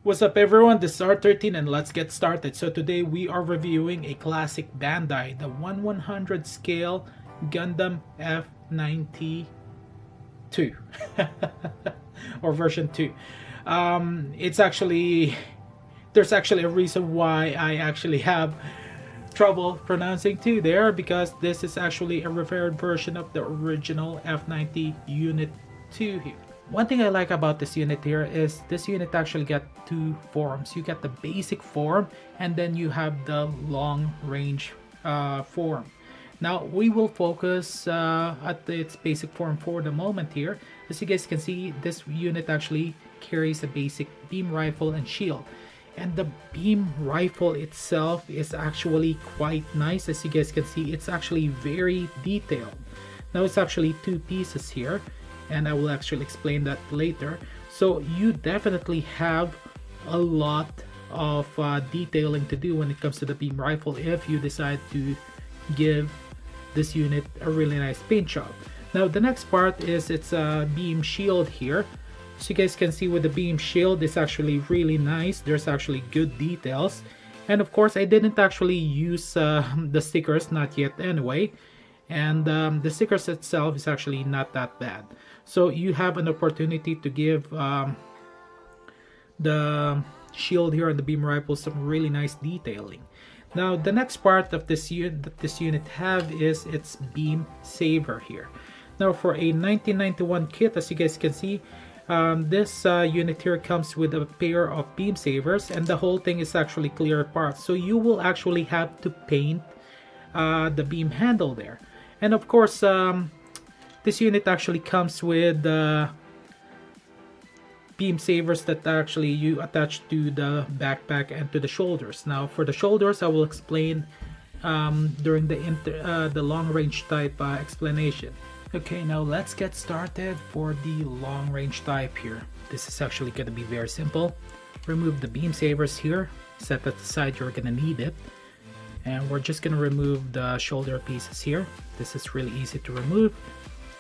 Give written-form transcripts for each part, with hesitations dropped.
What's up everyone, this is R13 and let's get started. So today we are reviewing a classic Bandai, the 1/100 scale Gundam F90 2 or version 2. It's actually, there's actually a reason why I actually have trouble pronouncing 2 there, because this is actually a repaired version of the original F90 Unit 2 here. One thing I like about this unit here is this unit actually got two forms. You get the basic form and then you have the long range form. Now we will focus at its basic form for the moment here. As you guys can see, this unit actually carries a basic beam rifle and shield. And the beam rifle itself is actually quite nice. As you guys can see, it's actually very detailed. Now it's actually two pieces here, and I will actually explain that later. So you definitely have a lot of detailing to do when it comes to the beam rifle if you decide to give this unit a really nice paint job. Now the next part is its beam shield here. So you guys can see with the beam shield, it's actually really nice. There's actually good details, and of course I didn't actually use the stickers, not yet anyway. And the stickers itself is actually not that bad. So you have an opportunity to give the shield here and the beam rifle some really nice detailing. Now the next part of this unit that this unit have is its beam saber here. Now for a 1991 kit, as you guys can see, this unit here comes with a pair of beam sabers, and the whole thing is actually clear parts. So you will actually have to paint the beam handle there. And of course, this unit actually comes with beam sabers that actually you attach to the backpack and to the shoulders. Now for the shoulders, I will explain during the long range type explanation. Okay, now let's get started for the long range type here. This is actually going to be very simple. Remove the beam sabers here, set that aside, you're going to need it. And we're just going to remove the shoulder pieces here. This is really easy to remove.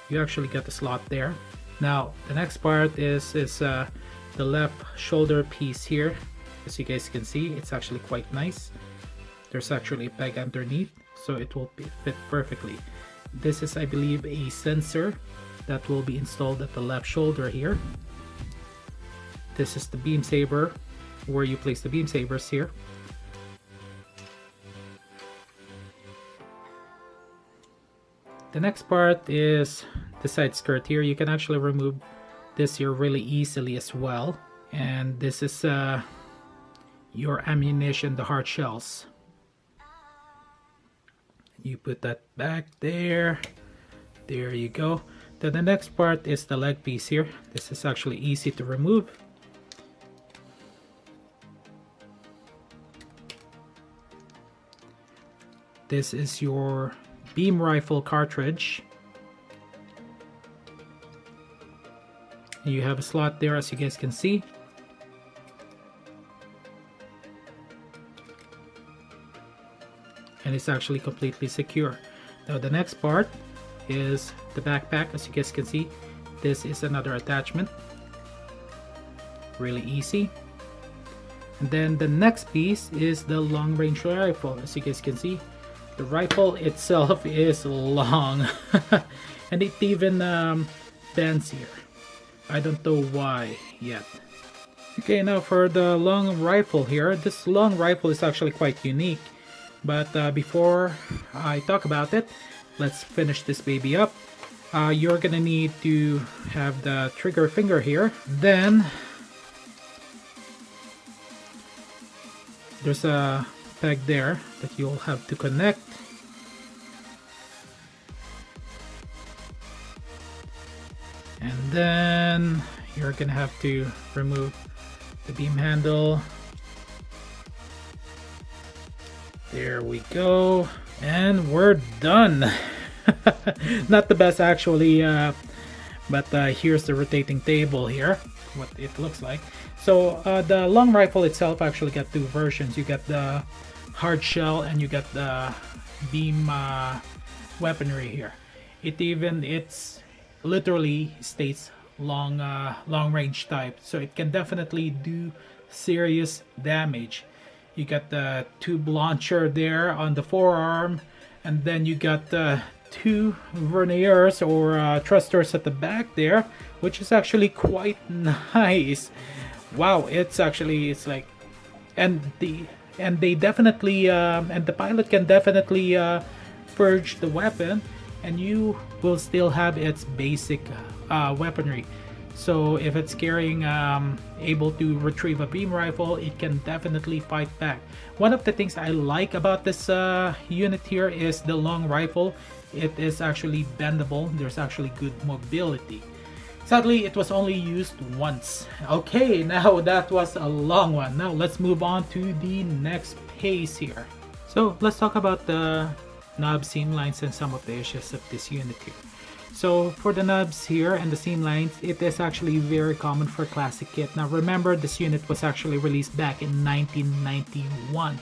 You actually got the slot there. Now the next part is the left shoulder piece here. As you guys can see, it's actually quite nice. There's actually a peg underneath, so it will fit perfectly. This is, I believe, a sensor that will be installed at the left shoulder here. This is the beam saber, where you place the beam sabers here. The next part is the side skirt here. You can actually remove this here really easily as well. And this is your ammunition, the hard shells. You put that back there. There you go. Then the next part is the leg piece here. This is actually easy to remove. This is your beam rifle cartridge. You have a slot there, as you guys can see. And it's actually completely secure. Now the next part is the backpack. As you guys can see, this is another attachment. Really easy. And then the next piece is the long range rifle. As you guys can see, the rifle itself is long and it even bends here. I don't know why yet. Okay, now for the long rifle here. This long rifle is actually quite unique. But before I talk about it, let's finish this baby up. You're gonna need to have the trigger finger here. Then there's a peg there that you'll have to connect. And then you're gonna have to remove the beam handle. There we go, and we're done. Not the best actually, but here's the rotating table here, what it looks like. So the long rifle itself actually got two versions. You got the hard shell and you got the beam weaponry here. It's literally states long range type, so it can definitely do serious damage. You got the tube launcher there on the forearm, and then you got the two verniers or thrusters at the back there, which is actually quite nice. Wow, it's like, and they definitely and the pilot can definitely purge the weapon, and you will still have its basic weaponry. So if it's carrying able to retrieve a beam rifle, it can definitely fight back. One of the things I like about this unit here is the long rifle. It is actually bendable. There's actually good mobility. Sadly, it was only used once. Okay, now that was a long one. Now let's move on to the next phase here. So let's talk about the knob seam lines and some of the issues of this unit here. So for the knobs here and the seam lines, it is actually very common for classic kit. Now remember, this unit was actually released back in 1991.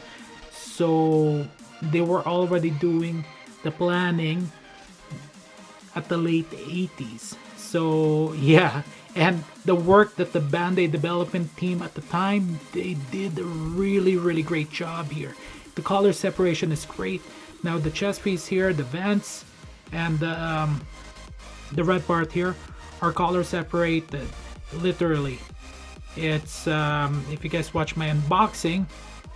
So they were already doing the planning at the late 80s. So yeah, and the work that the Bandai development team at the time, they did a really great job here. The color separation is great. Now the chest piece here, the vents, and the red part here are color separated, literally. It's if you guys watch my unboxing,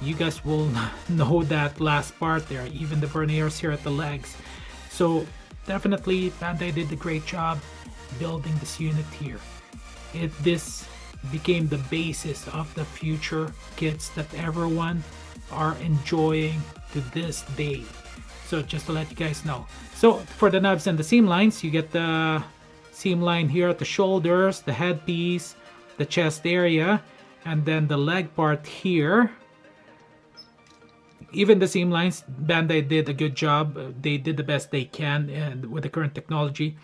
you guys will know that last part there, even the verniers here at the legs. So definitely Bandai did a great job building this unit here. This became the basis of the future kits that everyone are enjoying to this day. So just to let you guys know. So for the knobs and the seam lines, you get the seam line here at the shoulders, the headpiece, the chest area, and then the leg part here. Even the seam lines, Bandai did a good job. They did the best they can, and with the current technology.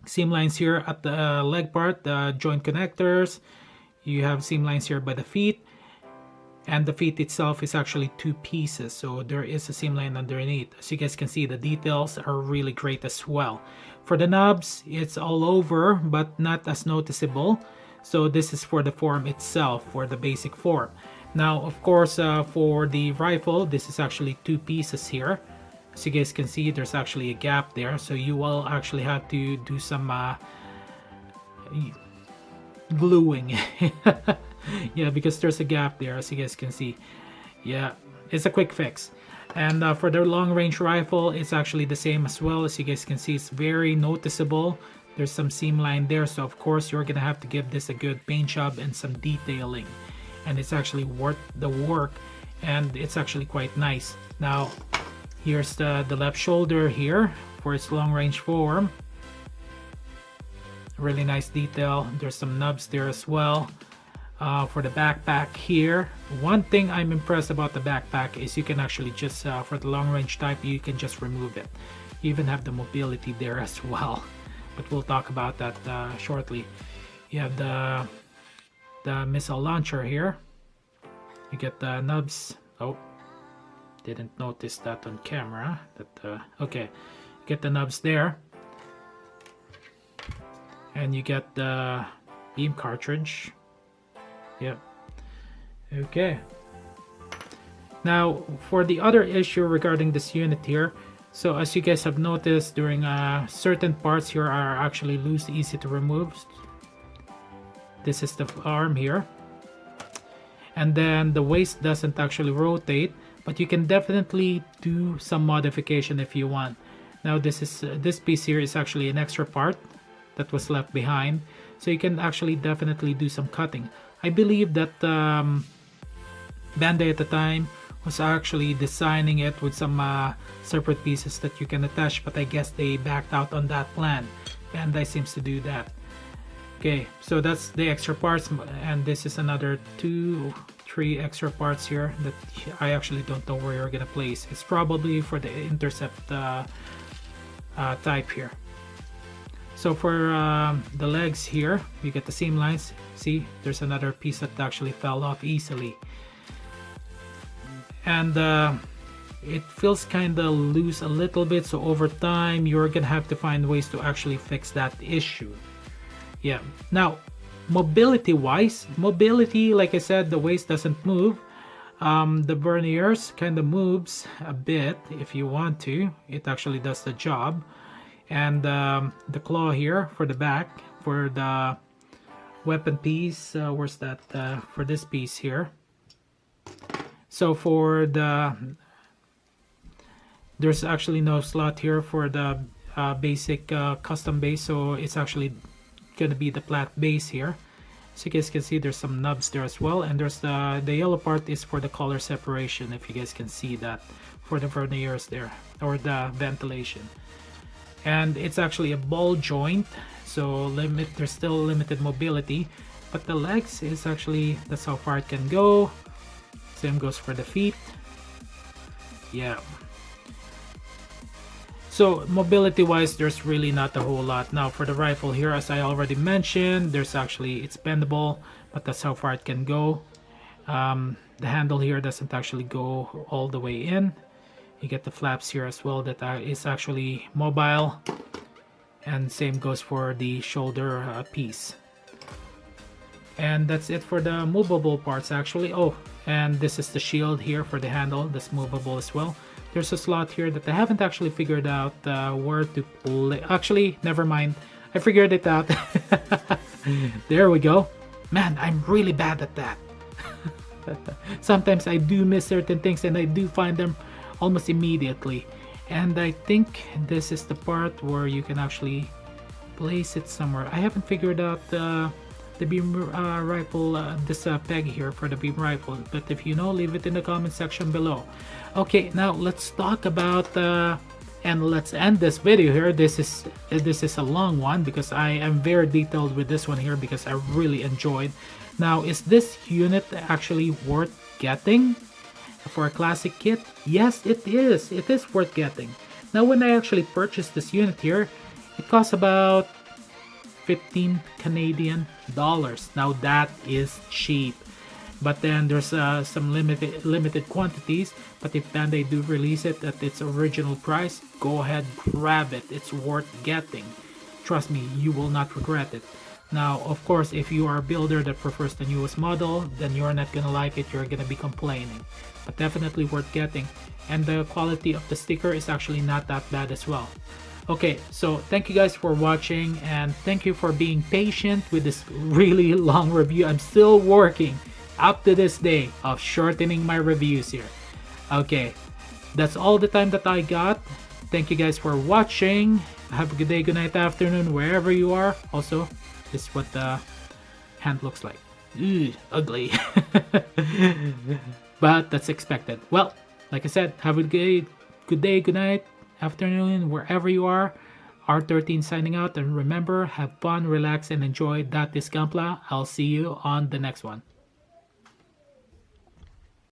Seam lines here at the leg part, the joint connectors. You have seam lines here by the feet. And the feet itself is actually two pieces, so there is a seam line underneath. As you guys can see, the details are really great as well. For the knobs, it's all over, but not as noticeable. So this is for the form itself, for the basic form. Now, of course, for the rifle, this is actually two pieces here. As you guys can see, there's actually a gap there, so you will actually have to do some gluing. Yeah, because there's a gap there, as you guys can see. Yeah, it's a quick fix. And for the long range rifle, it's actually the same as well. As you guys can see, it's very noticeable. There's some seam line there, so of course you're gonna have to give this a good paint job and some detailing. And it's actually worth the work, and it's actually quite nice. Now here's the left shoulder here for its long range form. Really nice detail. There's some nubs there as well. For the backpack here, one thing I'm impressed about the backpack is you can actually just for the long range type, you can just remove it. You even have the mobility there as well, but we'll talk about that shortly. You have the missile launcher here. You get the nubs. Oh, didn't notice that on camera. Okay, get the nubs there, and you get the beam cartridge. Yep. Okay. Now for the other issue regarding this unit here, so as you guys have noticed, during certain parts here are actually loose, easy to remove. This is the arm here, and then the waist doesn't actually rotate, but you can definitely do some modification if you want. Now this piece here is actually an extra part that was left behind, so you can actually definitely do some cutting. I believe that Bandai at the time was actually designing it with some separate pieces that you can attach, but I guess they backed out on that plan. Bandai seems to do that. Okay, so that's the extra parts, and this is another 2-3 extra parts here that I actually don't know where you're gonna place. It's probably for the intercept type here. So for the legs here, you get the seam lines. See, there's another piece that actually fell off easily. And it feels kind of loose a little bit, so over time, you're gonna have to find ways to actually fix that issue. Yeah, now, mobility wise, mobility, like I said, the waist doesn't move. The verniers kind of moves a bit if you want to. It actually does the job. And the claw here for the back, for the weapon piece, where's that, for this piece here. So for the, there's actually no slot here for the basic custom base, so it's actually gonna be the flat base here. So you guys can see there's some nubs there as well, and there's the yellow part is for the color separation, if you guys can see that, for the verniers there, or the ventilation. And it's actually a ball joint, so there's still limited mobility, but the legs is actually, that's how far it can go. Same goes for the feet. Yeah. So mobility wise, there's really not a whole lot. Now for the rifle here, as I already mentioned, there's actually, it's bendable, but that's how far it can go. The handle here doesn't actually go all the way in. You get the flaps here as well, that is actually mobile, and same goes for the shoulder piece. And that's it for the movable parts actually. Oh, and this is the shield here for the handle, that's movable as well. There's a slot here that I haven't actually figured out where to play. Actually, never mind, I figured it out. There we go. Man, I'm really bad at that. Sometimes I do miss certain things and I do find them almost immediately, and I think this is the part where you can actually place it somewhere. I haven't figured out the beam rifle, this peg here for the beam rifle, but if you know, leave it in the comment section below. Okay, now let's talk about and let's end this video here. This is a long one because I am very detailed with this one here because I really enjoyed. Now, is this unit actually worth getting for a classic kit? Yes, it is. It is worth getting. Now, when I actually purchased this unit here, it costs about 15 Canadian dollars. Now, that is cheap. But then there's some limited quantities. But if Bandai do release it at its original price, go ahead, grab it. It's worth getting. Trust me, you will not regret it. Now, of course, if you are a builder that prefers the newest model, then you're not gonna like it, you're gonna be complaining. But definitely worth getting. And the quality of the sticker is actually not that bad as well. Okay, so thank you guys for watching, and thank you for being patient with this really long review. I'm still working up to this day of shortening my reviews here. Okay, that's all the time that I got. Thank you guys for watching. Have a good day, good night, afternoon, wherever you are. Also, this is what the hand looks like. Ew, ugly. But that's expected. Well, like I said, have a good day, good night, afternoon, wherever you are. R13 signing out, and remember, have fun, relax, and enjoy. That is Gampla. I'll see you on the next one.